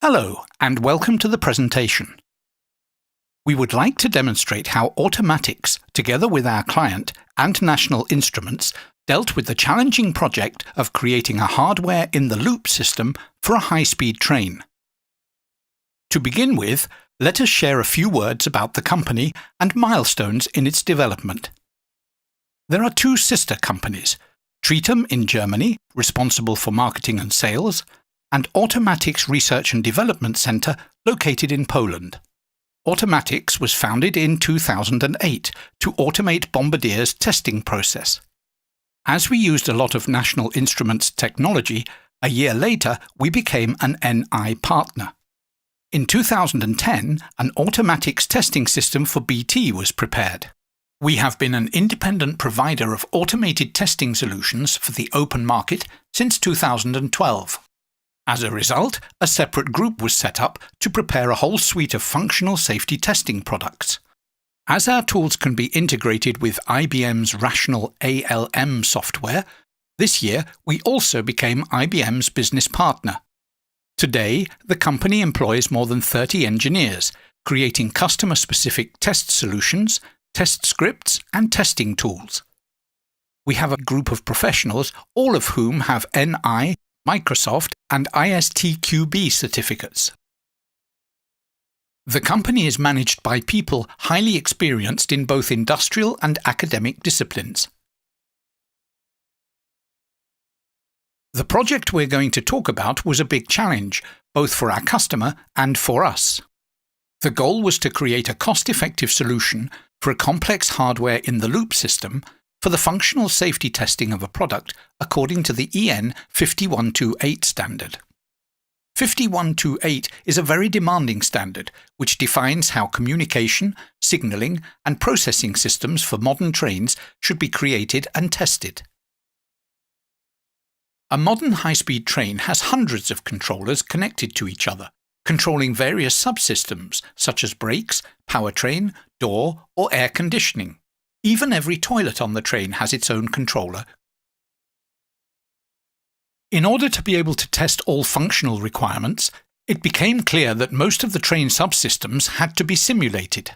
Hello, and welcome to the presentation. We would like to demonstrate how Automatix, together with our client and National Instruments, dealt with the challenging project of creating a hardware-in-the-loop system for a high-speed train. To begin with, let us share a few words about the company and milestones in its development. There are two sister companies, Tritum in Germany, responsible for marketing and sales, and Automatix Research and Development Centre, located in Poland. Automatix was founded in 2008 to automate Bombardier's testing process. As we used a lot of National Instruments technology, a year later we became an NI partner. In 2010, an Automatix testing system for BT was prepared. We have been an independent provider of automated testing solutions for the open market since 2012. As a result, a separate group was set up to prepare a whole suite of functional safety testing products. As our tools can be integrated with IBM's Rational ALM software, this year we also became IBM's business partner. Today, the company employs more than 30 engineers, creating customer-specific test solutions, test scripts, and testing tools. We have a group of professionals, all of whom have NI, Microsoft, and ISTQB certificates. The company is managed by people highly experienced in both industrial and academic disciplines. The project we're going to talk about was a big challenge, both for our customer and for us. The goal was to create a cost-effective solution for a complex hardware-in-the-loop system for the functional safety testing of a product according to the EN 5128 standard. 5128 is a very demanding standard which defines how communication, signalling, and processing systems for modern trains should be created and tested. A modern high-speed train has hundreds of controllers connected to each other, controlling various subsystems such as brakes, powertrain, door, or air conditioning. Even every toilet on the train has its own controller. In order to be able to test all functional requirements, it became clear that most of the train subsystems had to be simulated.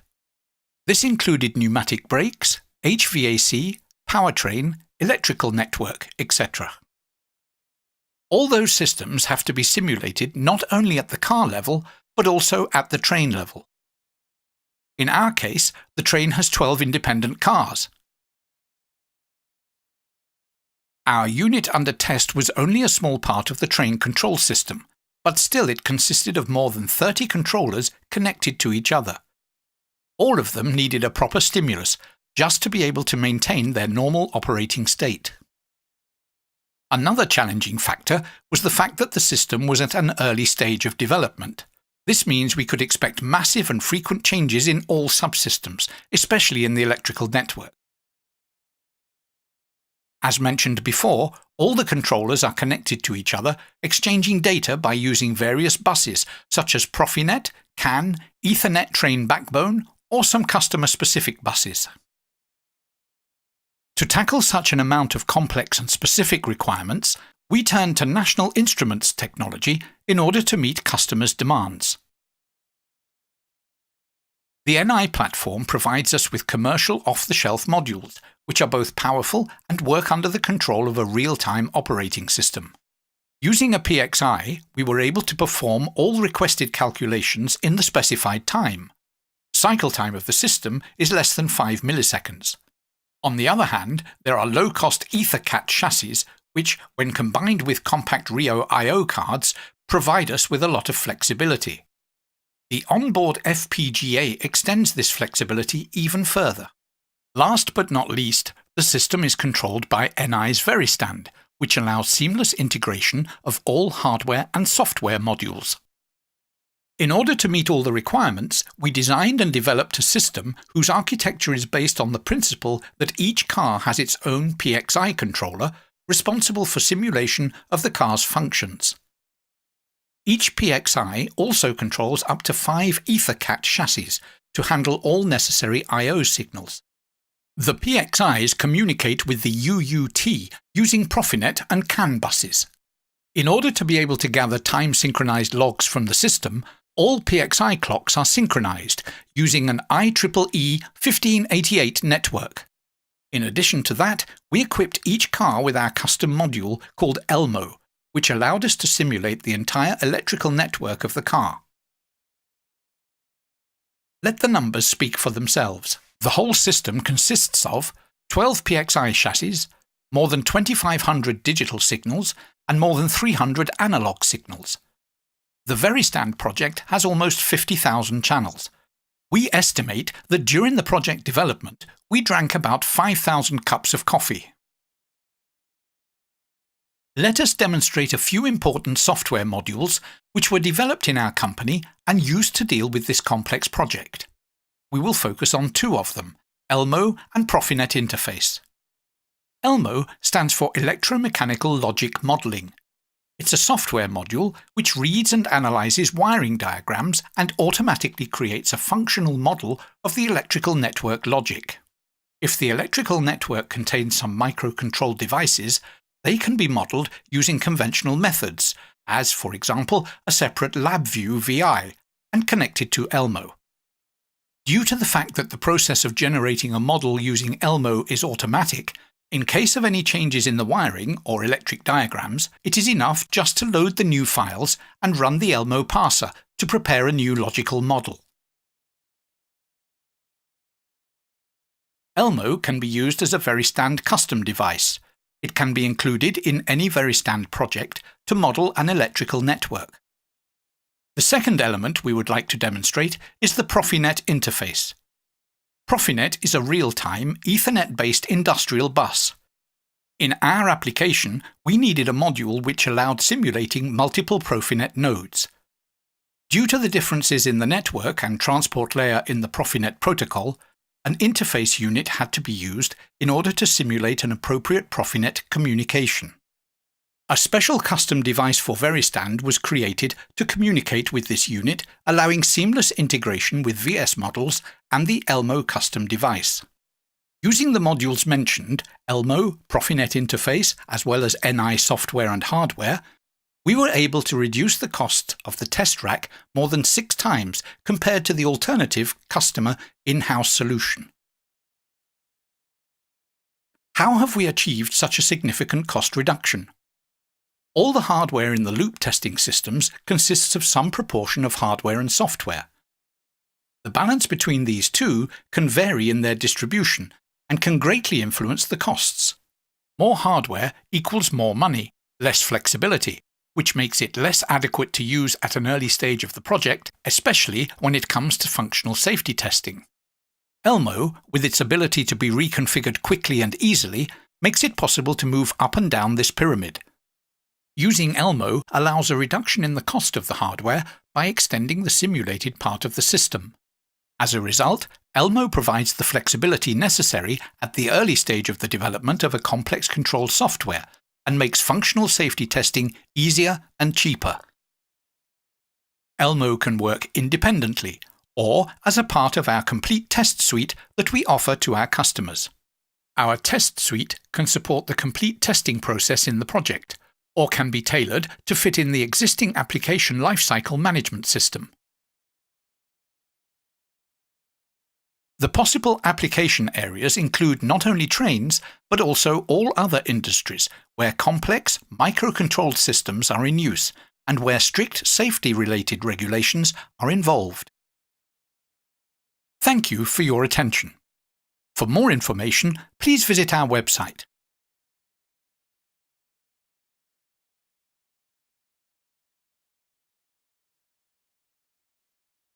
This included pneumatic brakes, HVAC, powertrain, electrical network, etc. All those systems have to be simulated not only at the car level, but also at the train level. In our case, the train has 12 independent cars. Our unit under test was only a small part of the train control system, but still it consisted of more than 30 controllers connected to each other. All of them needed a proper stimulus just to be able to maintain their normal operating state. Another challenging factor was the fact that the system was at an early stage of development. This means we could expect massive and frequent changes in all subsystems, especially in the electrical network. As mentioned before, all the controllers are connected to each other, exchanging data by using various buses such as Profinet, CAN, Ethernet train backbone, or some customer-specific buses. To tackle such an amount of complex and specific requirements, we turned to National Instruments technology in order to meet customers' demands. The NI platform provides us with commercial off-the-shelf modules, which are both powerful and work under the control of a real-time operating system. Using a PXI, we were able to perform all requested calculations in the specified time. Cycle time of the system is less than 5 milliseconds. On the other hand, there are low-cost EtherCAT chassis which, when combined with compact Rio I/O cards, provide us with a lot of flexibility. The onboard FPGA extends this flexibility even further. Last but not least, the system is controlled by NI's Veristand, which allows seamless integration of all hardware and software modules. In order to meet all the requirements, we designed and developed a system whose architecture is based on the principle that each car has its own PXI controller, responsible for simulation of the car's functions. Each PXI also controls up to 5 EtherCAT chassis to handle all necessary I/O signals. The PXIs communicate with the UUT using Profinet and CAN buses. In order to be able to gather time-synchronized logs from the system, all PXI clocks are synchronized using an IEEE 1588 network. In addition to that, we equipped each car with our custom module called Elmo, which allowed us to simulate the entire electrical network of the car. Let the numbers speak for themselves. The whole system consists of 12 PXI chassis, more than 2,500 digital signals, and more than 300 analog signals. The VeriStand project has almost 50,000 channels. We estimate that during the project development, we drank about 5,000 cups of coffee. Let us demonstrate a few important software modules which were developed in our company and used to deal with this complex project. We will focus on two of them, Elmo and Profinet Interface. Elmo stands for Electromechanical Logic Modeling. It's a software module which reads and analyzes wiring diagrams and automatically creates a functional model of the electrical network logic. If the electrical network contains some microcontrolled devices, they can be modeled using conventional methods, as, for example, a separate LabVIEW VI, and connected to Elmo. Due to the fact that the process of generating a model using Elmo is automatic, in case of any changes in the wiring or electric diagrams, it is enough just to load the new files and run the Elmo parser to prepare a new logical model. Elmo can be used as a VeriStand custom device. It can be included in any VeriStand project to model an electrical network. The second element we would like to demonstrate is the Profinet interface. Profinet is a real-time, Ethernet-based industrial bus. In our application, we needed a module which allowed simulating multiple Profinet nodes. Due to the differences in the network and transport layer in the Profinet protocol, an interface unit had to be used in order to simulate an appropriate Profinet communication. A special custom device for VeriStand was created to communicate with this unit, allowing seamless integration with VS models and the Elmo custom device. Using the modules mentioned, Elmo, Profinet Interface, as well as NI software and hardware, we were able to reduce the cost of the test rack more than 6 times compared to the alternative customer in-house solution. How have we achieved such a significant cost reduction? All the hardware in the loop testing systems consists of some proportion of hardware and software. The balance between these two can vary in their distribution and can greatly influence the costs. More hardware equals more money, less flexibility, which makes it less adequate to use at an early stage of the project, especially when it comes to functional safety testing. Elmo, with its ability to be reconfigured quickly and easily, makes it possible to move up and down this pyramid. Using Elmo allows a reduction in the cost of the hardware by extending the simulated part of the system. As a result, Elmo provides the flexibility necessary at the early stage of the development of a complex control software and makes functional safety testing easier and cheaper. Elmo can work independently or as a part of our complete test suite that we offer to our customers. Our test suite can support the complete testing process in the project, or can be tailored to fit in the existing application lifecycle management system. The possible application areas include not only trains, but also all other industries where complex, microcontrolled systems are in use and where strict safety-related regulations are involved. Thank you for your attention. For more information, please visit our website.